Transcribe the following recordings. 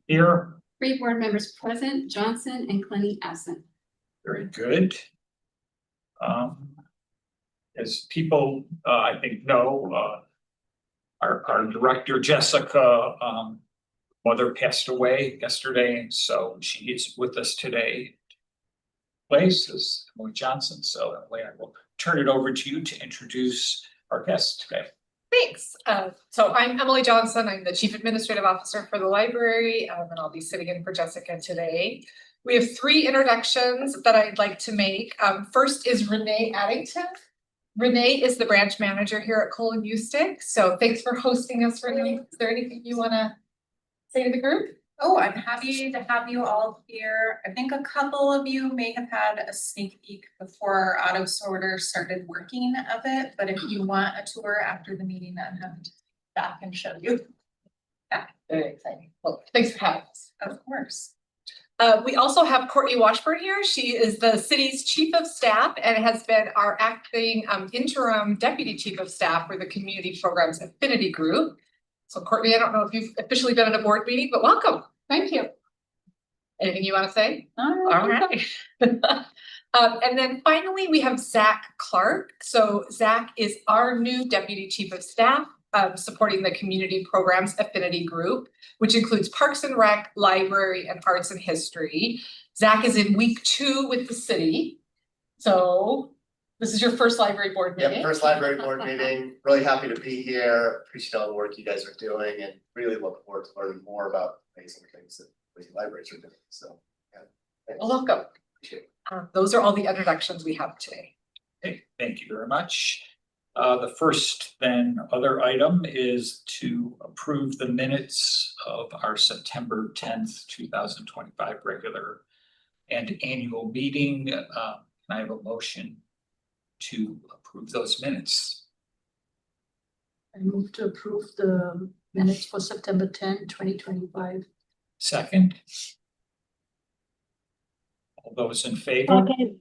Here. 3 board members present, Johnson and Clenny absent. Very good. As people, I think know, our director, Jessica, mother passed away yesterday, and so she is with us today. Place is Emily Johnson, so Emily, I will turn it over to you to introduce our guest today. Thanks. So I'm Emily Johnson. I'm the Chief Administrative Officer for the library, and I'll be sitting in for Jessica today. We have 3 introductions that I'd like to make. First is Renee Addington. Renee is the branch manager here at Cole & Eustick. So thanks for hosting us, Renee. Is there anything you want to say to the group? Oh, I'm happy to have you all here. I think a couple of you may have had a sneak peek before our auto sorter started working of it, but if you want a tour after the meeting, I'm happy to back and show you. Yeah, very exciting. Well, thanks for having us. Of course. We also have Courtney Washburn here. She is the city's chief of staff and has been our acting interim deputy chief of staff for the community programs affinity group. So Courtney, I don't know if you've officially been at a board meeting, but welcome. Thank you. Anything you want to say? All right. And then finally, we have Zach Clark. So Zach is our new deputy chief of staff, supporting the community programs affinity group, which includes Parks and Rec, library, and arts and history. Zach is in week 2 with the city. So this is your first library board meeting. Yep, first library board meeting. Really happy to be here. Appreciate all the work you guys are doing and really look forward to learning more about amazing things that the libraries are doing. So yeah. Thanks. Well, welcome. Appreciate it. Those are all the introductions we have today. Okay, thank you very much. The first then other item is to approve the minutes of our September 10th, 2025 regular and annual meeting. Can I have a motion to approve those minutes? I move to approve the minutes for September 10, 2025. Second. All those in favor? Second.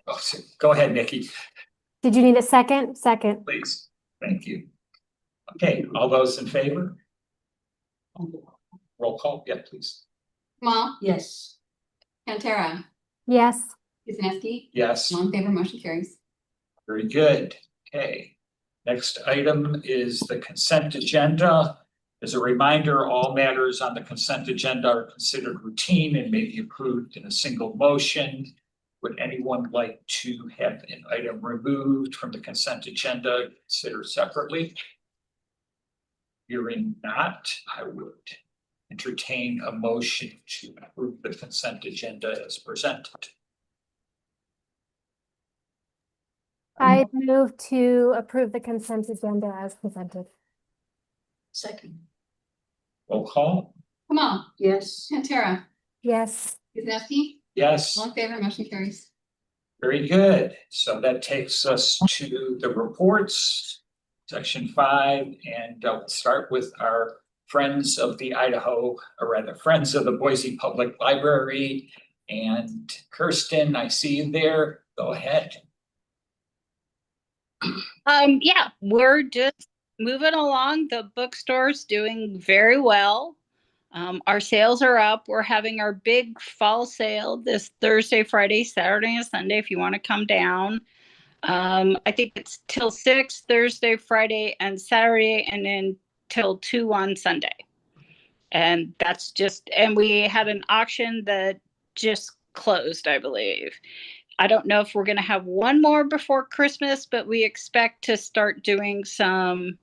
Oh, go ahead, Nikki. Did you need a second? Second. Please. Thank you. Okay, all those in favor? Roll call, yeah, please. Kamal, Yes. Pantera, Yes. Kuznetsky, Yes. all in favor, motion carries. Very good. Okay. Next item is the consent agenda. As a reminder, all matters on the consent agenda are considered routine and may be approved in a single motion. Would anyone like to have an item removed from the consent agenda considered separately? Hearing not, I would entertain a motion to approve the consent agenda as presented. I move to approve the consent agenda as presented. Second. Roll call? Kamal, Yes. Pantera, Yes. Kuznetsky, Yes. all in favor, motion carries. Very good. So that takes us to the reports, section 5, and we'll start with our friends of the Idaho, or rather friends of the Boise Public Library. And Kirsten, I see you there. Go ahead. Yeah, we're just moving along. The bookstore's doing very well. Our sales are up. We're having our big fall sale this Thursday, Friday, Saturday, and Sunday if you want to come down. I think it's till 6 Thursday, Friday, and Saturday, and then till 2 on Sunday. And that's just, and we had an auction that just closed, I believe. I don't know if we're going to have one more before Christmas, but we expect to start doing some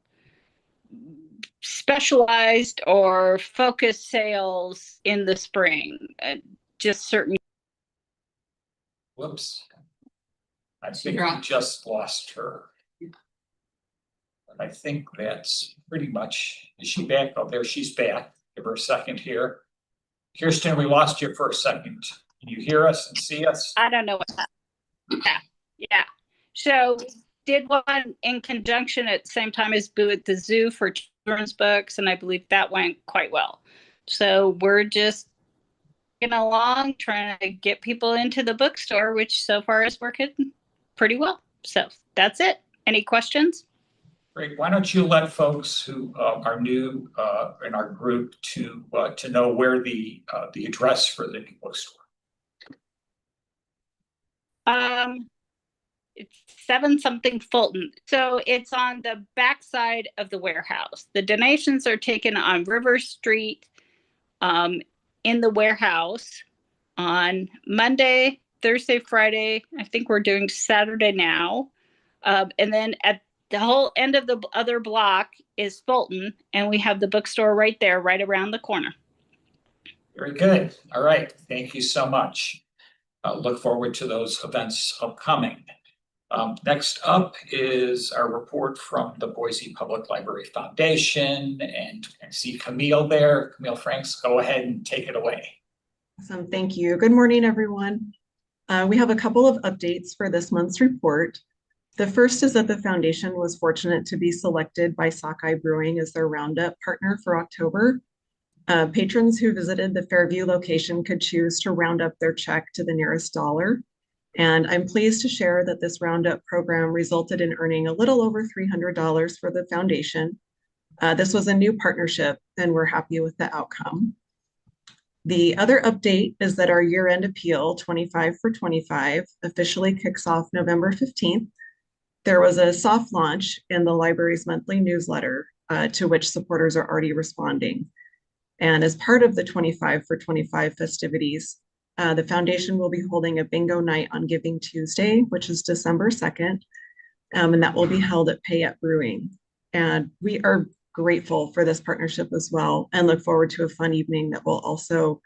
specialized or focused sales in the spring. Just certain. Whoops. I think we just lost her. But I think that's pretty much, is she back? Oh, there she's back. Give her a second here. Kirsten, we lost you for a second. Can you hear us and see us? I don't know what that. Yeah. So did one in conjunction at the same time as Boo at the Zoo for children's books, and I believe that went quite well. So we're just getting along, trying to get people into the bookstore, which so far is working pretty well. So that's it. Any questions? Great. Why don't you let folks who are new in our group to know where the address for the new bookstore? It's 7 something Fulton. So it's on the backside of the warehouse. The donations are taken on River Street, in the warehouse on Monday, Thursday, Friday. I think we're doing Saturday now. And then at the whole end of the other block is Fulton, and we have the bookstore right there, right around the corner. Very good. All right. Thank you so much. Look forward to those events upcoming. Next up is our report from the Boise Public Library Foundation, and I see Camille there. Camille Franks, go ahead and take it away. Awesome, thank you. Good morning, everyone. We have a couple of updates for this month's report. The first is that the foundation was fortunate to be selected by Sockeye Brewing as their Roundup partner for October. Patrons who visited the Fairview location could choose to round up their check to the nearest dollar. And I'm pleased to share that this Roundup program resulted in earning a little over $300 for the foundation. This was a new partnership, and we're happy with the outcome. The other update is that our year-end appeal, 25 for 25, officially kicks off November 15th. There was a soft launch in the library's monthly newsletter, to which supporters are already responding. And as part of the 25 for 25 festivities, the foundation will be holding a bingo night on Giving Tuesday, which is December 2nd, and that will be held at Payette Brewing. And we are grateful for this partnership as well, and look forward to a fun evening that will also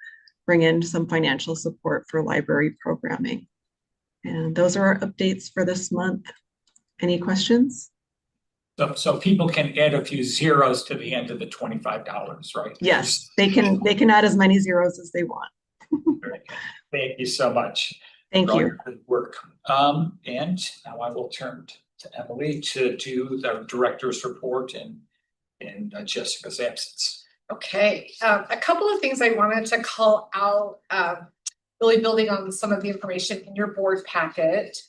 bring in some financial support for library programming. And those are our updates for this month. Any questions? So people can add a few zeros to the end of the $25, right? Yes, they can add as many zeros as they want. Thank you so much. Thank for all you. your good work. And now I will turn to Emily to do the director's report in Jessica's absence. Okay, a couple of things I wanted to call out, really building on some of the information in your board packet,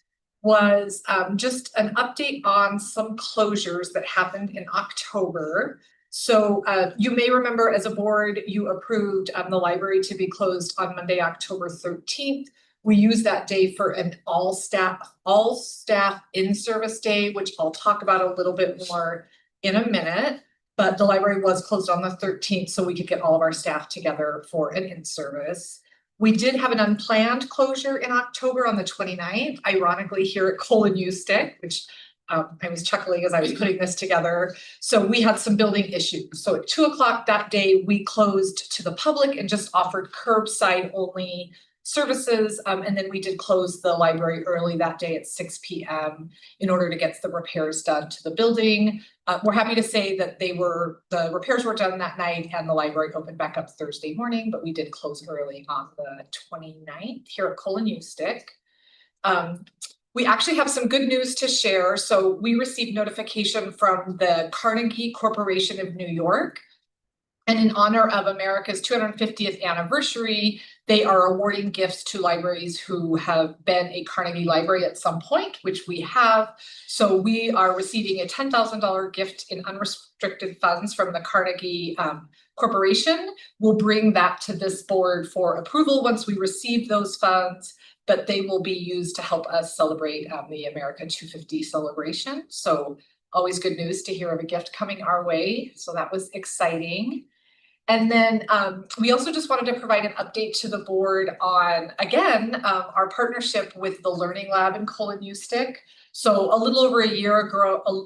was just an update on some closures that happened in October. So you may remember as a board, you approved the library to be closed on Monday, October 13th. We used that day for an all staff in-service day, which I'll talk about a little bit more in a minute. But the library was closed on the 13th, so we could get all of our staff together for an in-service. We did have an unplanned closure in October on the 29th, ironically here at Cole and Ustick, which I was chuckling as I was putting this together. So we had some building issues. So at 2 o'clock that day, we closed to the public and just offered curbside only services. And then we did close the library early that day at 6 p.m. in order to get the repairs done to the building. We're happy to say that the repairs were done that night and the library opened back up Thursday morning, but we did close early on the 29th here at Cole and Ustick. We actually have some good news to share. So we received notification from the Carnegie Corporation of New York. And in honor of America's 250th anniversary, they are awarding gifts to libraries who have been a Carnegie library at some point, which we have. So we are receiving a $10,000 gift in unrestricted funds from the Carnegie Corporation. We'll bring that to this board for approval once we receive those funds, but they will be used to help us celebrate the America 250 celebration. So always good news to hear of a gift coming our way. So that was exciting. And then we also just wanted to provide an update to the board on, again, our partnership with the Learning Lab in Cole and Ustick. So a little over a year ago,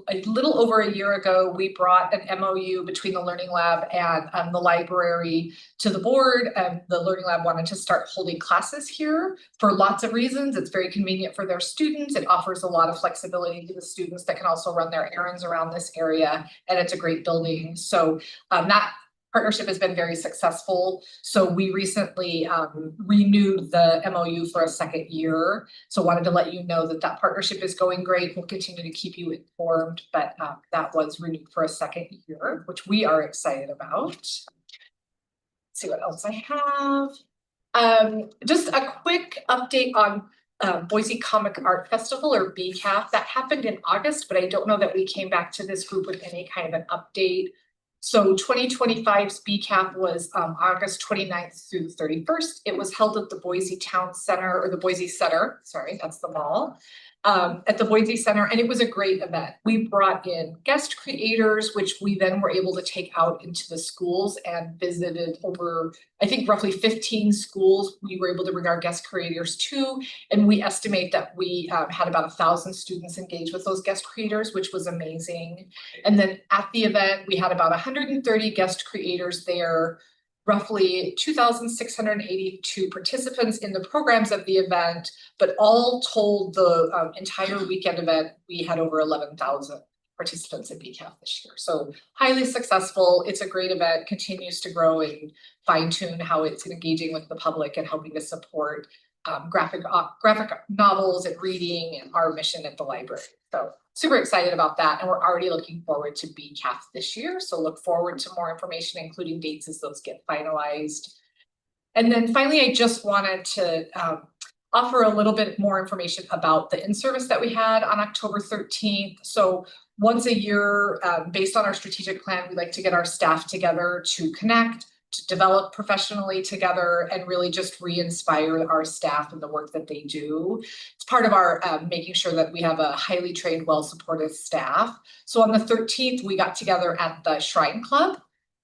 we brought an MOU between the Learning Lab and the library to the board. The Learning Lab wanted to start holding classes here for lots of reasons. It's very convenient for their students. It offers a lot of flexibility to the students that can also run their errands around this area, and it's a great building. So that partnership has been very successful. So we recently renewed the MOU for a second year. So wanted to let you know that that partnership is going great. We'll continue to keep you informed, but that was renewed for a second year, which we are excited about. Let's see what else I have. Just a quick update on Boise Comic Art Festival, or BCAF. That happened in August, but I don't know that we came back to this group with any kind of an update. So 2025's BCAF was August 29th through the 31st. It was held at the Boise Town Center, or the Boise Center, sorry, that's the mall, at the Boise Center, and it was a great event. We brought in guest creators, which we then were able to take out into the schools and visited over, I think, roughly 15 schools. We were able to bring our guest creators to, and we estimate that we had about 1,000 students engage with those guest creators, which was amazing. And then at the event, we had about 130 guest creators there, roughly 2,682 participants in the programs of the event, but all told the entire weekend event, we had over 11,000 participants at BCAF this year. So highly successful. It's a great event, continues to grow and fine tune how it's engaging with the public and helping to support graphic novels and reading and our mission at the library. So super excited about that. And we're already looking forward to BCAF this year. So look forward to more information, including dates as those get finalized. And then finally, I just wanted to offer a little bit more information about the in-service that we had on October 13th. So once a year, based on our strategic plan, we like to get our staff together to connect, to develop professionally together, and really just re-inspire our staff and the work that they do. It's part of our making sure that we have a highly trained, well-supported staff. So on the 13th, we got together at the Shrine Club,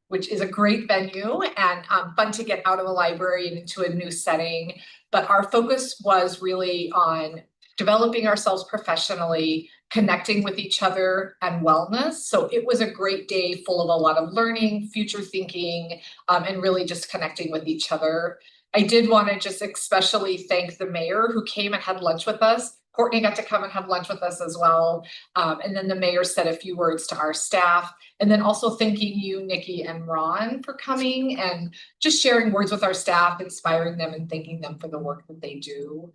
which is a great venue and fun to get out of the library and into a new setting. But our focus was really on developing ourselves professionally, connecting with each other, and wellness. So it was a great day full of a lot of learning, future thinking, and really just connecting with each other. I did want to just especially thank the mayor who came and had lunch with us. Courtney got to come and have lunch with us as well. And then the mayor said a few words to our staff. And then also thanking you, Nikki and Ron, for coming and just sharing words with our staff, inspiring them and thanking them for the work that they do.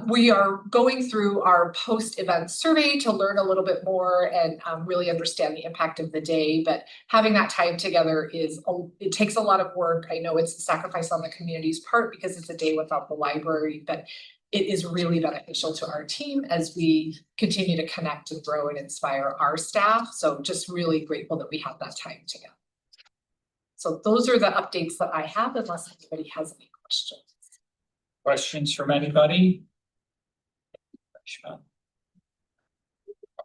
We are going through our post-event survey to learn a little bit more and really understand the impact of the day. But having that time together it takes a lot of work. I know it's a sacrifice on the community's part because it's a day without the library, but it is really beneficial to our team as we continue to connect and grow and inspire our staff. So just really grateful that we have that time together. So those are the updates that I have, unless anybody has any questions. Questions from anybody?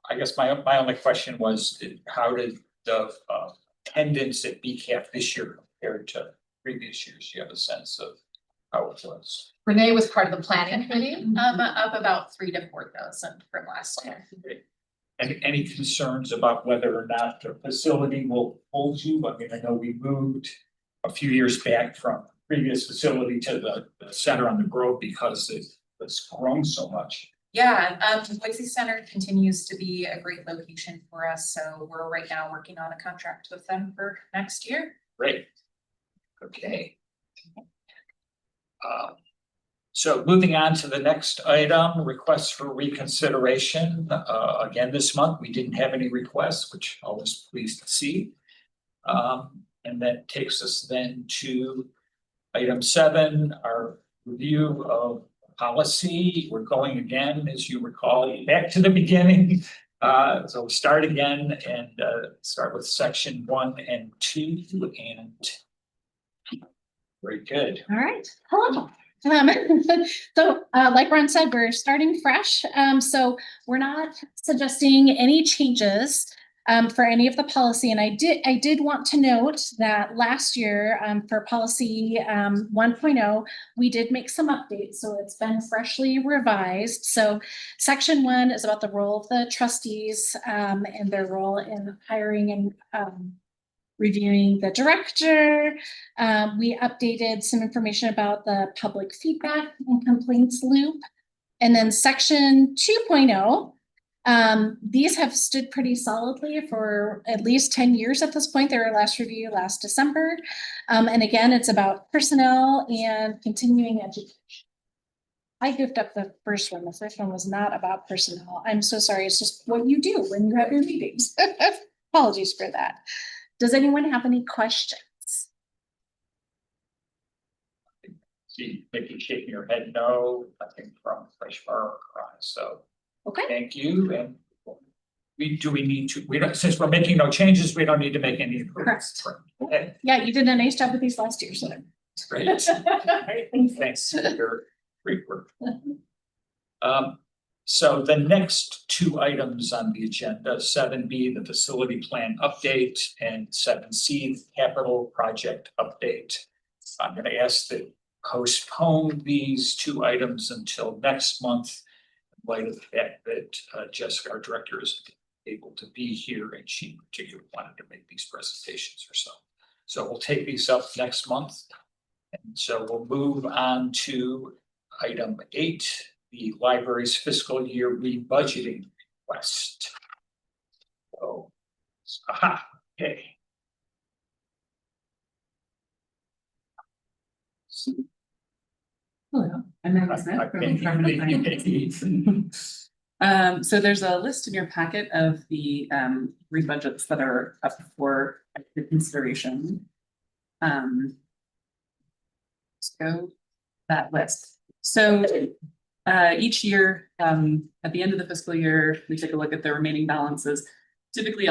I guess my only question was, how did the attendance at BCAF this year compared to previous years? Do you have a sense of how it was? Renee was part of the planning committee. Up about 3,000 to 4,000 from last year. Any concerns about whether or not the facility will hold you? I mean, I know we moved a few years back from previous facility to the center on the Grove because it's grown so much. Yeah, Boise Center continues to be a great location for us. So we're right now working on a contract with them for next year. Great. Okay. So moving on to the next item, requests for reconsideration. Again, this month, we didn't have any requests, which I was pleased to see. And that takes us then to item 7, our review of policy. We're going again, as you recall, back to the beginning. So we start again and start with section 1 and 2 and very good. All right, hello. So like Ron said, we're starting fresh. So we're not suggesting any changes for any of the policy. And I did want to note that last year for policy 1.0, we did make some updates. So it's been freshly revised. So section 1 is about the role of the trustees and their role in hiring and reviewing the director. We updated some information about the public feedback and complaints loop. And then section 2.0, these have stood pretty solidly for at least 10 years at this point. They were last reviewed last December. And again, it's about personnel and continuing education. I goofed up the first one. The first one was not about personnel. I'm so sorry. It's just what you do when you have your meetings. Apologies for that. Does anyone have any questions? See, Mickey shaking your head, no, nothing from Fresh Bar Cry, so. Okay. Thank you, and we need to, we don't, since we're making no changes, we don't need to make any improvements. Okay, Yeah, you did a nice job with these last year, so. that's great. Thanks for your great work. So the next two items on the agenda, 7B, the facility plan update, and 7C, capital project update. I'm gonna ask that postpone these two items until next month, in light of the fact that Jessica, our director, is able to be here, and she particularly wanted to make these presentations herself. So we'll take these up next month. And so we'll move on to item 8, the library's fiscal year rebudgeting request. So, okay. Hello, I'm Maggie Smith from Department of Finance. So there's a list in your packet of the rebudgets that are up for consideration. Let's go that list. So each year, at the end of the fiscal year, we take a look at the remaining balances, typically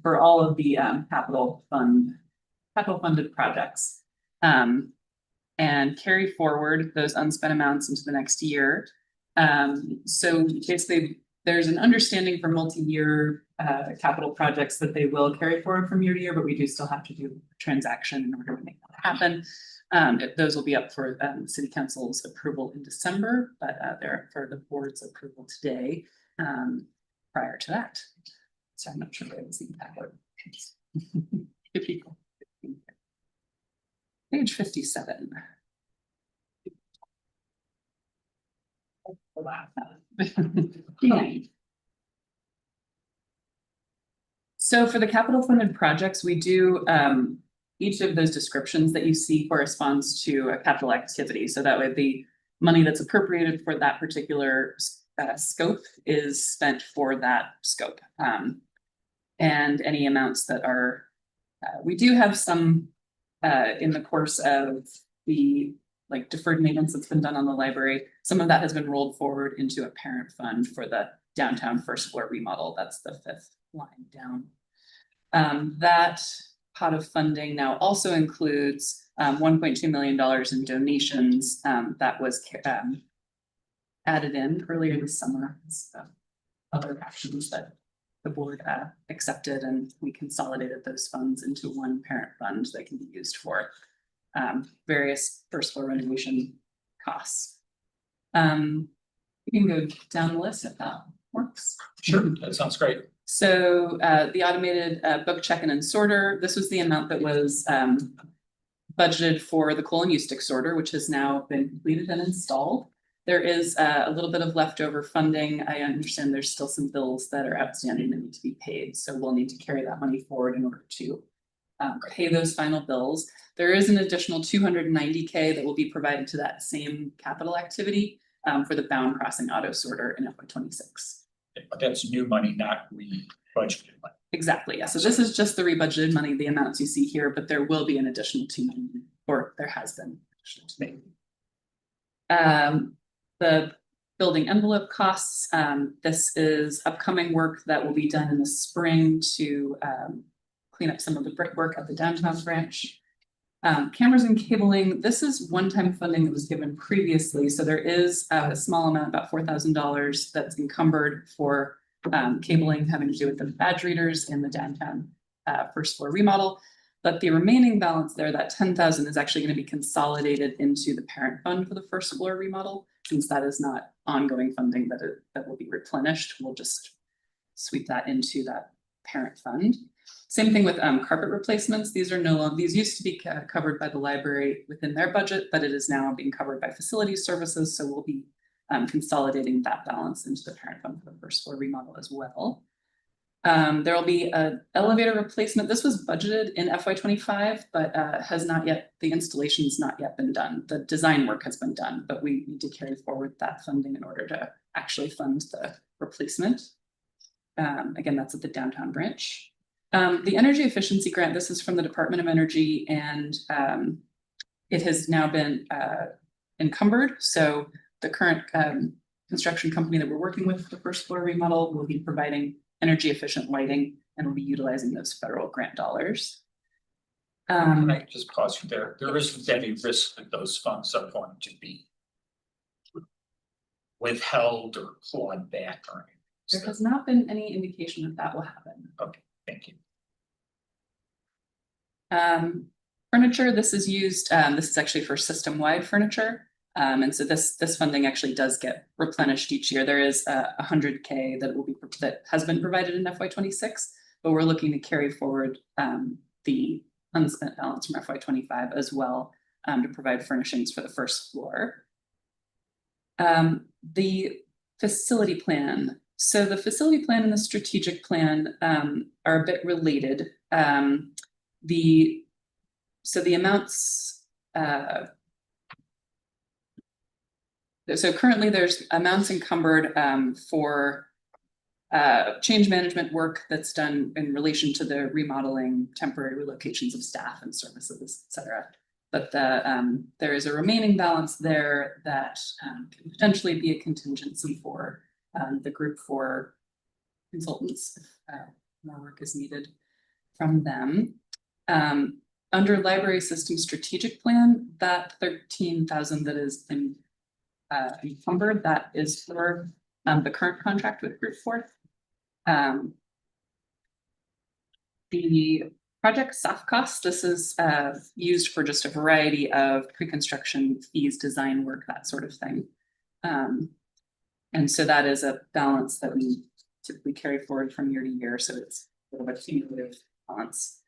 for all of the capital funded projects. And carry forward those unspent amounts into the next year. So basically, there's an understanding for multi-year capital projects that they will carry forward from year to year, but we do still have to do a transaction in order to make that happen. Those will be up for City Council's approval in December, but they're for the board's approval today prior to that. So I'm not sure if I was in that. If you go. Page 57. So for the capital funded projects, we do each of those descriptions that you see corresponds to a capital activity. So that way the money that's appropriated for that particular scope is spent for that scope. And any amounts that are, we do have some in the course of the deferred maintenance that's been done on the library. Some of that has been rolled forward into a parent fund for the downtown first floor remodel. That's the 5th line down. That pot of funding now also includes $1.2 million in donations that was added in earlier this summer. Other actions that the board accepted, and we consolidated those funds into one parent fund that can be used for various first floor renovation costs. You can go down the list if that works. Sure, that sounds great. So the automated book check-in and sorter, this was the amount that was budgeted for the Colon Eustick sorter, which has now been completed and installed. There is a little bit of leftover funding. I understand there's still some bills that are outstanding that need to be paid. So we'll need to carry that money forward in order to pay those final bills. There is an additional $290K that will be provided to that same capital activity for the bound crossing auto sorter in FY26. But that's new money, not re-budgeted money. Exactly, yeah. So this is just the rebudgeted money, the amounts you see here, but there will be an additional $2 million, or there has been additional $2 million. The building envelope costs, this is upcoming work that will be done in the spring to clean up some of the brickwork at the downtown branch. Cameras and cabling, this is one-time funding that was given previously. So there is a small amount, about $4,000 that's encumbered for cabling having to do with the badge readers in the downtown first floor remodel. But the remaining balance there, that $10,000 is actually going to be consolidated into the parent fund for the first floor remodel. Since that is not ongoing funding that will be replenished, we'll just sweep that into that parent fund. Same thing with carpet replacements. These are no longer, these used to be covered by the library within their budget, but it is now being covered by facility services. So we'll be consolidating that balance into the parent fund for the first floor remodel as well. There will be an elevator replacement. This was budgeted in FY25, but has not yet, the installation has not yet been done. The design work has been done, but we need to carry forward that funding in order to actually fund the replacement. Again, that's at the downtown branch. The energy efficiency grant, this is from the Department of Energy, and it has now been encumbered. So the current construction company that we're working with, the first floor remodel, will be providing energy efficient lighting and will be utilizing those federal grant dollars. Can I just pause you there? There isn't any risk that those funds are going to be withheld or clawed back or anything. There has not been any indication that that will happen. Okay, thank you. Furniture, this is used, this is actually for system-wide furniture. And so this funding actually does get replenished each year. There is $100K that has been provided in FY26, but we're looking to carry forward the unspent balance from FY25 as well to provide furnishings for the first floor. The facility plan. So the facility plan and the strategic plan are a bit related. So the amounts, so currently there's amounts encumbered for change management work that's done in relation to the remodeling, temporary relocations of staff and services, et cetera. But there is a remaining balance there that can potentially be a contingency for the group for consultants if more work is needed from them. Under library system strategic plan, that 13,000 that is encumbered, that is for the current contract with Group 4. The project soft costs, this is used for just a variety of pre-construction fees, design work, that sort of thing. And so that is a balance that we typically carry forward from year to year. So it's sort of a cumulative balance.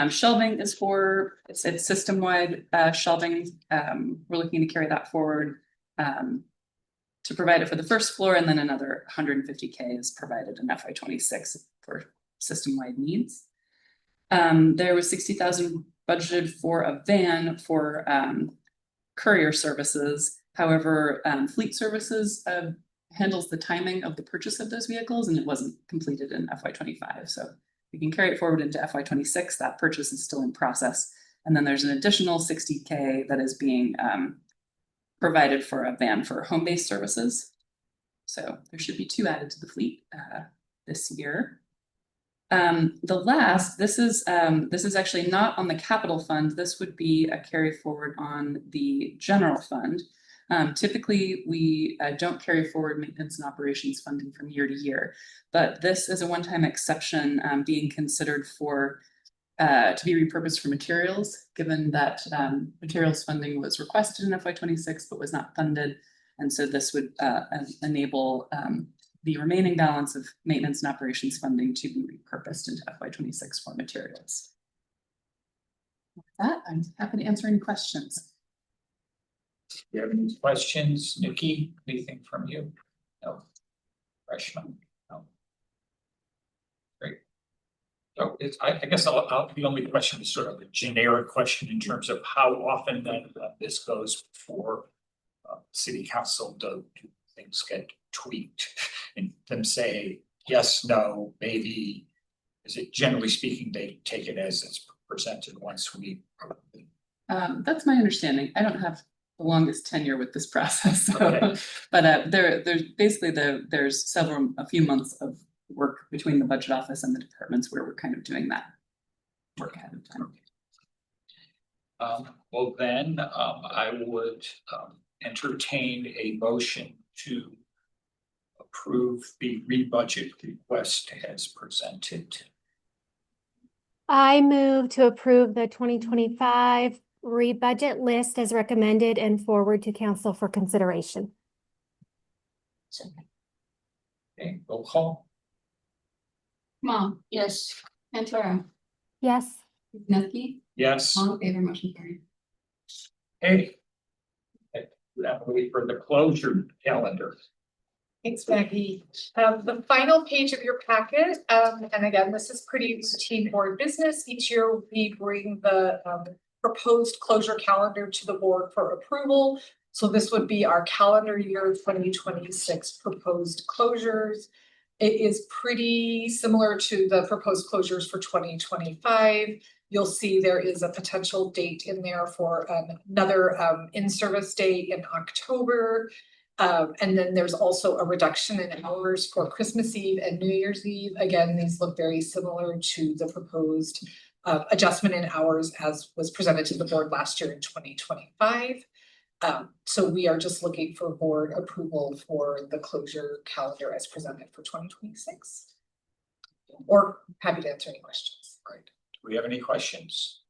Shelving is for, it's system-wide shelving. We're looking to carry that forward to provide it for the first floor, and then another 150K is provided in FY26 for system-wide needs. There was 60,000 budgeted for a van for courier services. However, fleet services handles the timing of the purchase of those vehicles, and it wasn't completed in FY25. So we can carry it forward into FY26. That purchase is still in process. And then there's an additional 60K that is being provided for a van for home-based services. So there should be 2 added to the fleet this year. The last, this is actually not on the capital fund. This would be a carry forward on the general fund. Typically, we don't carry forward maintenance and operations funding from year to year, but this is a one-time exception being considered for to be repurposed for materials, given that materials funding was requested in FY26 but was not funded. And so this would enable the remaining balance of maintenance and operations funding to be repurposed into FY26 for materials. With that, I'm happy to answer any questions. Do you have any questions, Nikki? Anything from you? No. Freshman? No. Great. So I guess the only question is sort of a generic question in terms of how often this goes before city council. Do things get tweaked and them say yes, no, maybe? Is it generally speaking they take it as it's presented once we? That's my understanding. I don't have the longest tenure with this process, so, Okay. But there's basically there's a few months of work between the budget office and the departments where we're kind of doing that work ahead of time. Well, then I would entertain a motion to approve the rebudget request as presented. I move to approve the 2025 rebudget list as recommended and forward to council for consideration. Okay, roll call. Mom, yes. Santoro, Yes. Nucky, Yes. all in favor, motion carried. Hey. That will be for the closure calendar. Thanks, Maggie. The final page of your packet, and again, this is pretty routine board business. Each year we bring the proposed closure calendar to the board for approval. So this would be our calendar year 2026 proposed closures. It is pretty similar to the proposed closures for 2025. you'll see there is a potential date in there for another in-service date in October. And then there's also a reduction in hours for Christmas Eve and New Year's Eve. Again, these look very similar to the proposed adjustment in hours as was presented to the board last year in 2025. So we are just looking for board approval for the closure calendar as presented for 2026. Or happy to answer any questions. Right. Do we have any questions?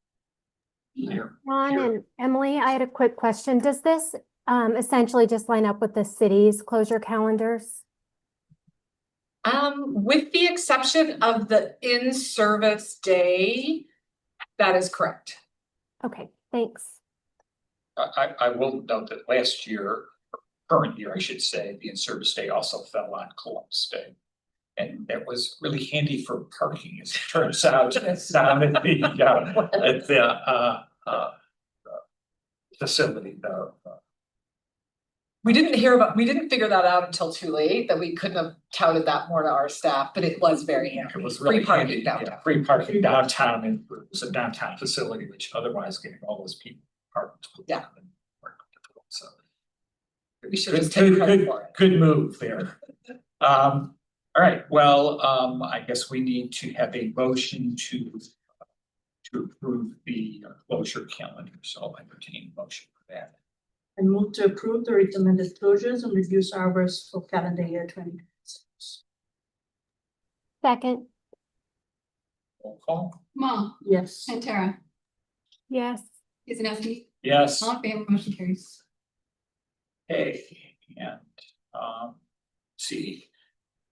Here. Ron Here. and Emily, I had a quick question. Does this essentially just line up with the city's closure calendars? With the exception of the in-service day, that is correct. Okay, thanks. I will note that last year, current year, I should say, the in-service day also fell on Columbus Day. And that was really handy for parking, as it turns out, down at the facility, We didn't figure that out until too late, that we couldn't have touted that more to our staff, but it was very handy. it was really Free parking handy, downtown. yeah, free parking downtown, and it was a downtown facility, which otherwise getting all those people parked. Yeah. So. We should just take credit for it. Good move there. All right, well, I guess we need to have a motion to approve the closure calendar, so I'll entertain a motion for that. I move to approve the recommended closures and reduce hours for calendar year 2026. Second, Roll call. Ma, Yes. Pantera, yes. Izanowski, Yes. all in favor, motion carries. Okay, and see.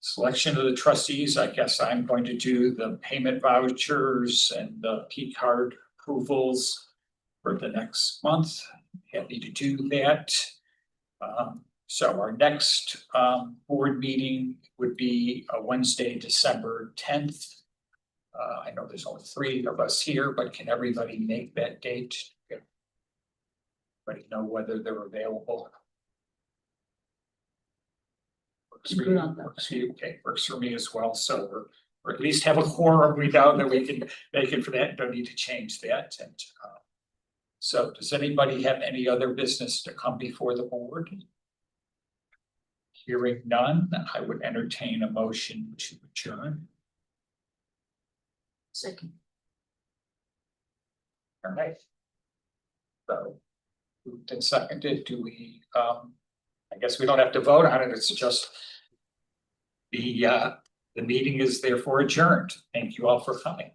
Selection of the trustees, I guess I'm going to do the payment vouchers and the P card approvals for the next month. Happy to do that. So our next board meeting would be Wednesday, December 10th. I know there's only 3 of us here, but can everybody make that date? Everybody know whether they're available? Works for Good you, on that. works for you, okay, works for me as well, so we're at least have a quorum, we know that we can make it for that, don't need to change that, and so does anybody have any other business to come before the board? Hearing none, I would entertain a motion to adjourn. Second. All right. So, moved and seconded, do we, I guess we don't have to vote on it, it's just the meeting is therefore adjourned. Thank you all for coming.